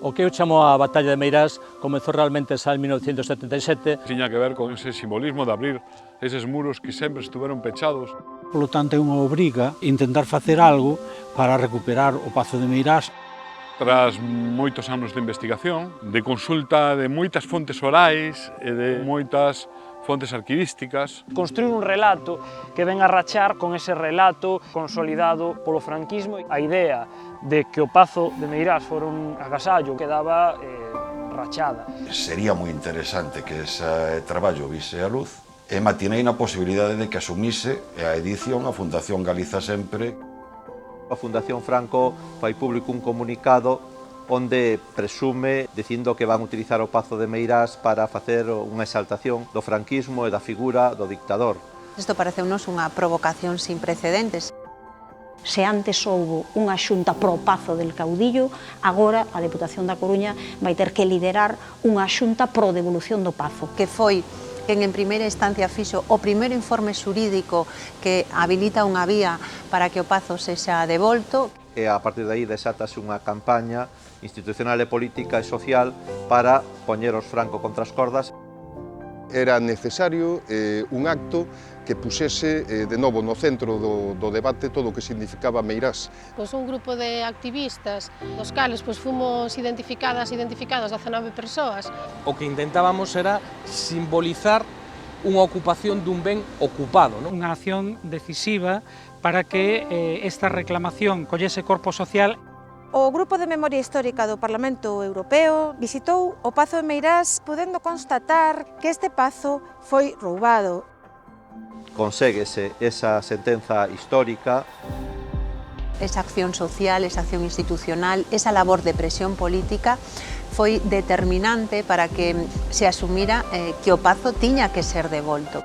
O que eu chamo a Batalla de Meirás comezou realmente xa en 1977. Tiña que ver con ese simbolismo de abrir eses muros que sempre estuveron pechados. Polo tanto, é unha obriga intentar facer algo para recuperar o Pazo de Meirás. Tras moitos anos de investigación, de consulta de moitas fontes orais e de moitas fontes arquivísticas. Construir un relato que ven a rachar con ese relato consolidado polo franquismo. A idea de que o Pazo de Meirás fora un agasallo quedaba rachada. Sería moi interesante que ese traballo vise a luz e matinei na posibilidade de que asumise a edición a Fundación Galiza Sempre. A Fundación Franco fai público un comunicado onde presume dicindo que van utilizar o Pazo de Meirás para facer unha exaltación do franquismo e da figura do dictador. Isto pareceunos unha provocación sin precedentes. Se antes houbo unha xunta pro Pazo del Caudillo, agora a Deputación da Coruña vai ter que liderar unha xunta pro devolución do Pazo. Que foi quen en primeira instancia fixo o primeiro informe xurídico que habilita unha vía para que o Pazo sexa devolto. E a partir de aí desátase unha campaña institucional e política e social para poñer os Franco contra as cordas. Era necesario un acto que pusese de novo no centro do debate todo o que significaba Meirás. Pois un grupo de activistas, dos cales fomos identificados 19 persoas. O que intentábamos era simbolizar unha ocupación dun ben ocupado, non? Unha acción decisiva para que esta reclamación collese corpo social. O Grupo de Memoria Histórica do Parlamento Europeo visitou o Pazo de Meirás podendo constatar que este pazo foi roubado. Conséguese esa sentenza histórica. Esa acción social, esa acción institucional, esa labor de presión política foi determinante para que se asumira que o Pazo tiña que ser devolto.